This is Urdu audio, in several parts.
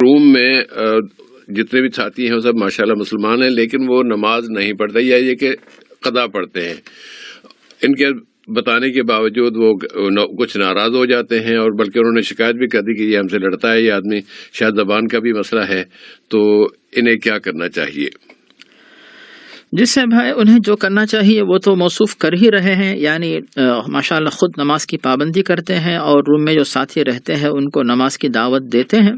روم میں جتنے بھی ساتھی ہیں وہ سب ماشاءاللہ مسلمان ہیں، لیکن وہ نماز نہیں پڑھتے یا یہ کہ قضا پڑھتے ہیں. ان کے بتانے کے باوجود وہ کچھ ناراض ہو جاتے ہیں، اور بلکہ انہوں نے شکایت بھی کر دی کہ یہ ہم سے لڑتا ہے، یہ آدمی شاید زبان کا بھی مسئلہ ہے. تو انہیں کیا کرنا چاہیے؟ جس سے بھائی انہیں جو کرنا چاہیے وہ تو موصوف کر ہی رہے ہیں، یعنی ماشاءاللہ خود نماز کی پابندی کرتے ہیں اور روم میں جو ساتھی رہتے ہیں ان کو نماز کی دعوت دیتے ہیں.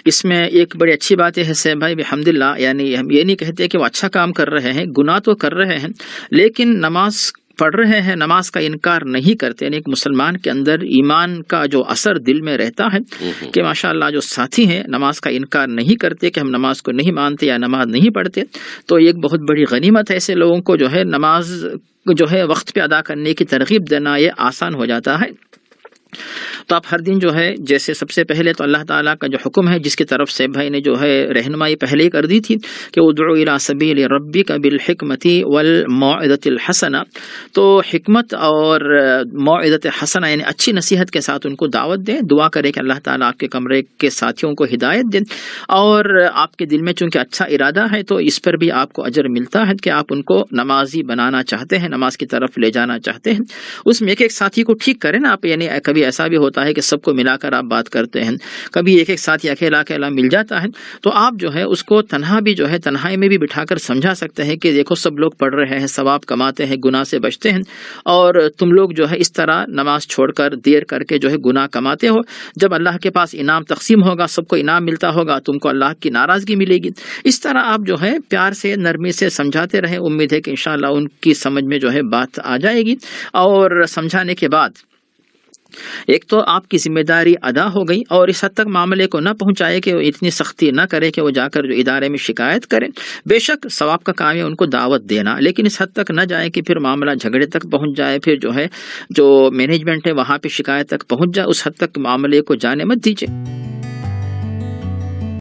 اس میں ایک بڑی اچھی بات یہ ہے سے بھائی الحمدللہ، یعنی ہم یہ نہیں کہتے کہ وہ اچھا کام کر رہے ہیں، گناہ تو کر رہے ہیں لیکن نماز پڑھ رہے ہیں، نماز کا انکار نہیں کرتے. یعنی ایک مسلمان کے اندر ایمان کا جو اثر دل میں رہتا ہے کہ ماشاءاللہ جو ساتھی ہیں نماز کا انکار نہیں کرتے کہ ہم نماز کو نہیں مانتے یا نماز نہیں پڑھتے، تو ایک بہت بڑی غنیمت ہے. ایسے لوگوں کو جو ہے نماز جو ہے وقت پہ ادا کرنے کی ترغیب دینا یہ آسان ہو جاتا ہے. تو آپ ہر دن جو ہے جیسے سب سے پہلے تو اللہ تعالیٰ کا جو حکم ہے جس کی طرف سے بھائی نے جو ہے رہنمائی پہلے ہی کر دی تھی کہ ادعو الی سبیل ربک بالحکمت والموعظۃ الحسنہ، تو حکمت اور موعظۃ حسنہ یعنی اچھی نصیحت کے ساتھ ان کو دعوت دیں. دعا کریں کہ اللہ تعالیٰ آپ کے کمرے کے ساتھیوں کو ہدایت دیں، اور آپ کے دل میں چونکہ اچھا ارادہ ہے تو اس پر بھی آپ کو اجر ملتا ہے کہ آپ ان کو نمازی بنانا چاہتے ہیں، نماز کی طرف لے جانا چاہتے ہیں. اس میں ایک ایک ساتھی کو ٹھیک کریں نا آپ، یعنی کبھی ایسا بھی ہوتا ہے کہ سب کو ملا کر آپ بات کرتے ہیں، کبھی ایک ایک ساتھی اکیلا اکیلا مل جاتا ہے، تو آپ جو ہے اس کو تنہا بھی جو ہے تنہائی میں بھی بٹھا کر سمجھا سکتے ہیں کہ دیکھو سب لوگ پڑھ رہے ہیں، ثواب کماتے ہیں، گناہ سے بچتے ہیں، اور تم لوگ جو ہے اس طرح نماز چھوڑ کر دیر کر کے جو ہے گناہ کماتے ہو. جب اللہ کے پاس انعام تقسیم ہوگا، سب کو انعام ملتا ہوگا، تم کو اللہ کی ناراضگی ملے گی. اس طرح آپ جو ہے پیار سے نرمی سے سمجھاتے رہیں. امید ہے کہ انشاءاللہ ان کی سمجھ میں جو ہے بات آ جائے گی، اور سمجھانے کے بعد ایک تو آپ کی ذمہ داری ادا ہو گئی، اور اس حد تک معاملے کو نہ پہنچائے کہ وہ اتنی سختی نہ کرے کہ وہ جا کر جو ادارے میں شکایت کریں. بے شک ثواب کا کام ہے ان کو دعوت دینا، لیکن اس حد تک نہ جائے کہ پھر معاملہ جھگڑے تک پہنچ جائے، پھر جو ہے جو مینجمنٹ ہے وہاں پہ شکایت تک پہنچ جائے. اس حد تک معاملے کو جانے مت دیجیے.